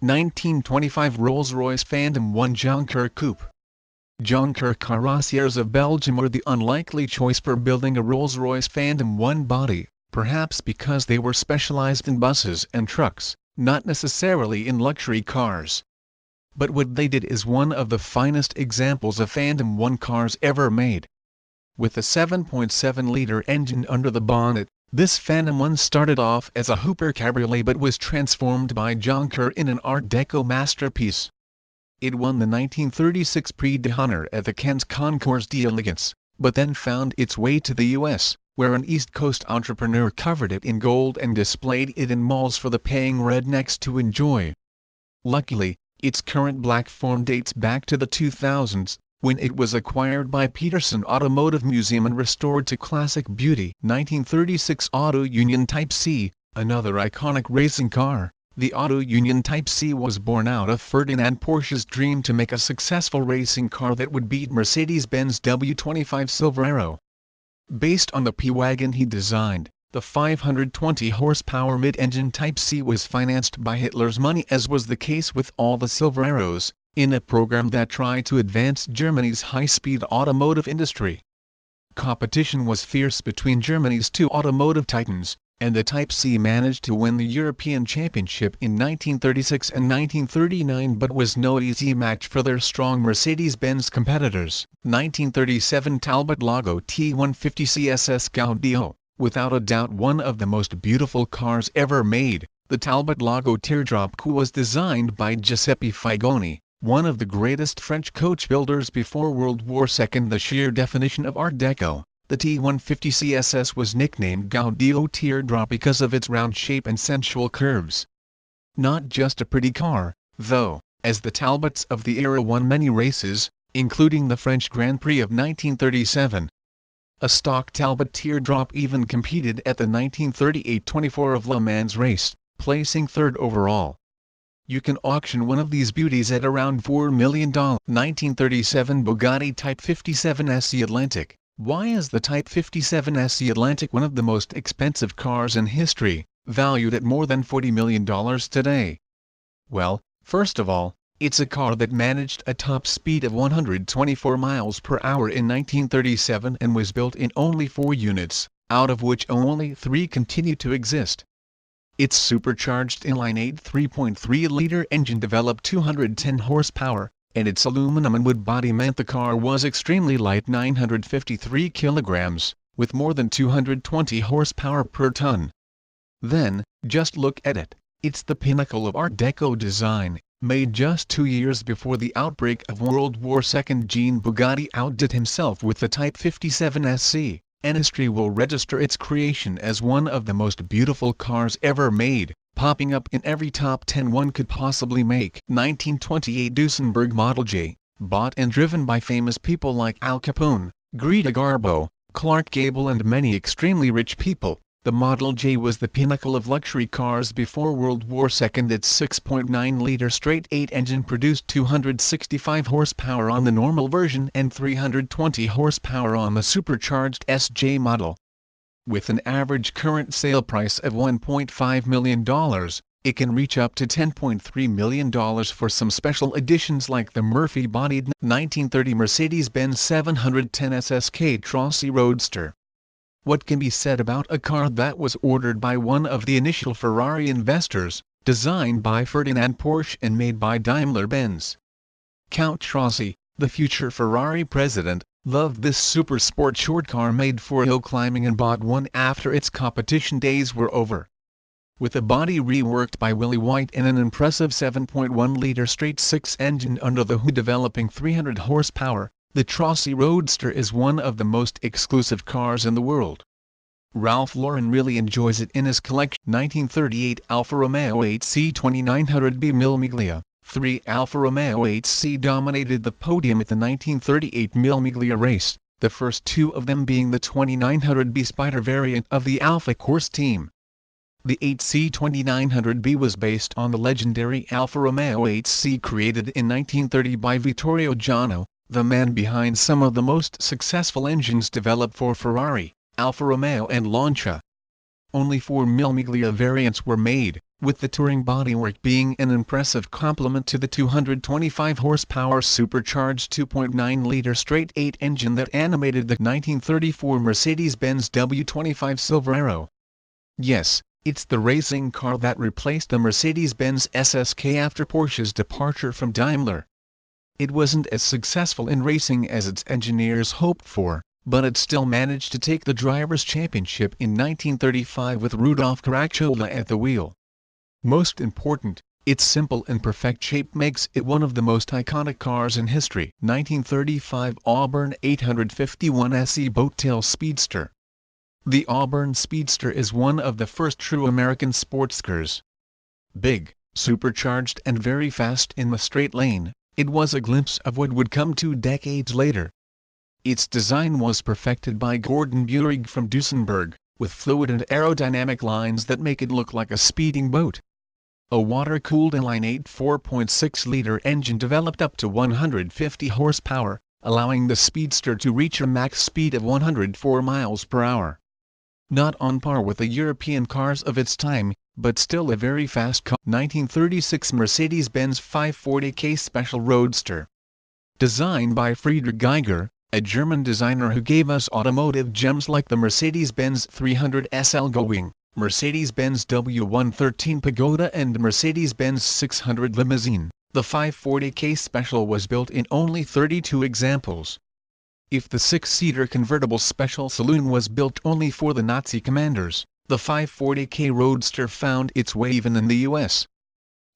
1925 Rolls-Royce Phantom 1 Jonker Coupe. Jonker carrossiers of Belgium were the unlikely choice for building a Rolls-Royce Phantom 1 body, perhaps because they were specialized in buses and trucks, not necessarily in luxury cars. But what they did is one of the finest examples of Phantom 1 cars ever made. With a 7.7-liter engine under the bonnet, this Phantom 1 started off as a Hooper cabriolet but was transformed by Jonker in an Art Deco masterpiece. It won the 1936 Prix d'Honneur at the Cannes Concours d'Elegance, but then found its way to the US, where an East Coast entrepreneur covered it in gold and displayed it in malls for the paying rednecks to enjoy. Luckily, its current black form dates back to the 2000s, when it was acquired by Peterson Automotive Museum and restored to classic beauty. 1936 Auto Union Type C, another iconic racing car. The Auto Union Type C was born out of Ferdinand Porsche's dream to make a successful racing car that would beat Mercedes-Benz W25 Silverado. Based on the P-Wagon he designed, the 520-horsepower mid-engine Type C was financed by Hitler's money, as was the case with all the Silverados, in a program that tried to advance Germany's high-speed automotive industry. Competition was fierce between Germany's two automotive titans, and the Type C managed to win the European Championship in 1936 and 1939 but was no easy match for their strong Mercedes-Benz competitors. 1937 Talbot Lago T150 CSS Gaudio, without a doubt one of the most beautiful cars ever made. The Talbot Lago Teardrop Coupe was designed by Giuseppe Figoni, one of the greatest French coach builders before World War II. The sheer definition of Art Deco, the T150 CSS was nicknamed Gaudio Teardrop because of its round shape and sensual curves. Not just a pretty car, though, as the Talbots of the era won many races, including the French Grand Prix of 1937. A stock Talbot Teardrop even competed at the 1938 24 of Le Mans race, placing third overall. You can auction one of these beauties at around $4 million. 1937 Bugatti Type 57 SE Atlantic. Why is the Type 57 SE Atlantic one of the most expensive cars in history, valued at more than $40 million today? Well, first of all, it's a car that managed a top speed of 124 miles per hour in 1937 and was built in only 4 units, out of which only 3 continue to exist. Its supercharged inline-8 3.3-liter engine developed 210 horsepower, and its aluminum and wood body meant the car was extremely light, 953 kilograms, with more than 220 horsepower per ton. Then, just look at it. It's the pinnacle of Art Deco design, made just 2 years before the outbreak of World War II. Jean Bugatti outdid himself with the Type 57 SC, and history will register its creation as one of the most beautiful cars ever made, popping up in every top 10 one could possibly make. 1928 Duesenberg Model J, bought and driven by famous people like Al Capone, Greta Garbo, Clark Gable and many extremely rich people. The Model J was the pinnacle of luxury cars before World War II. Its 6.9-liter straight-8 engine produced 265 horsepower on the normal version and 320 horsepower on the supercharged SJ model. With an average current sale price of $1.5 million, it can reach up to $10.3 million for some special editions like the Murphy-bodied 1930 Mercedes-Benz 710 SSK Trossi Roadster. What can be said about a car that was ordered by one of the initial Ferrari investors, designed by Ferdinand Porsche and made by Daimler-Benz? Count Trossi, the future Ferrari president, loved this super sport short car made for hill climbing and bought one after its competition days were over. With a body reworked by Willie White and an impressive 7.1-liter straight-6 engine under the hood developing 300 horsepower, the Trossi Roadster is one of the most exclusive cars in the world. Ralph Lauren really enjoys it in his collection. 1938 Alfa Romeo 8C 2900B Mille 3 Alfa Romeo 8C dominated the podium at the 1938 Mille race, the first 2 of them being the 2900B Spider variant of the Alfa Corse team. The 8C 2900B was based on the legendary Alfa Romeo 8C created in 1930 by Vittorio Giano, the man behind some of the most successful engines developed for Ferrari, Alfa Romeo and Lancia. Only 4 Mille variants were made, with the touring bodywork being an impressive complement to the 225 horsepower supercharged 2.9-liter straight-eight engine that animated the 1934 Mercedes-Benz W25 Silverado. Yes, it's the racing car that replaced the Mercedes-Benz SSK after Porsche's departure from Daimler. It wasn't as successful in racing as its engineers hoped for, but it still managed to take the Drivers' Championship in 1935 with Rudolf Caracciola at the wheel. Most important, its simple and perfect shape makes it one of the most iconic cars in history. 1935 Auburn 851 SE Boattail Speedster. The Auburn Speedster is one of the first true American sports cars. Big, supercharged and very fast in the straight lane, it was a glimpse of what would come 2 decades later. Its design was perfected by Gordon Buerig from Duesenberg, with fluid and aerodynamic lines that make it look like a speeding boat. A water-cooled inline-8 4.6-liter engine developed up to 150 horsepower, allowing the Speedster to reach a max speed of 104 miles per hour. Not on par with the European cars of its time, but still a very fast car. 1936 Mercedes-Benz 540K Special Roadster. Designed by Friedrich Geiger, a German designer who gave us automotive gems like the Mercedes-Benz 300 SL Gullwing, Mercedes-Benz W113 Pagoda and Mercedes-Benz 600 Limousine, the 540K Special was built in only 32 examples. If the 6-seater convertible Special Saloon was built only for the Nazi commanders, the 540K Roadster found its way even in the U.S.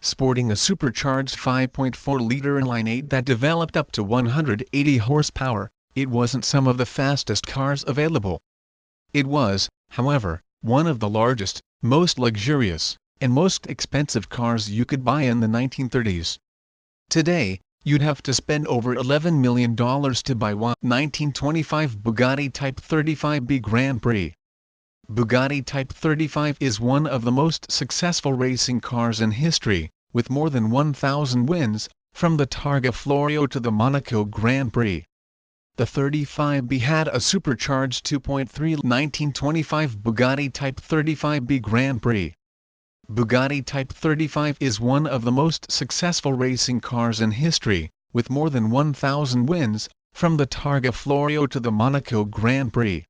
Sporting a supercharged 5.4-liter inline-8 that developed up to 180 horsepower, it wasn't some of the fastest cars available. It was, however, one of the largest, most luxurious, and most expensive cars you could buy in the 1930s. Today, you'd have to spend over $11 million to buy one. 1925 Bugatti Type 35B Grand Prix. Bugatti Type 35 is one of the most successful racing cars in history, with more than 1,000 wins, from the Targa Florio to the Monaco Grand Prix. The 35B had a supercharged 2.3 1925 Bugatti Type 35B Grand Prix. Bugatti Type 35 is one of the most successful racing cars in history, with more than 1,000 wins, from the Targa Florio to the Monaco Grand Prix.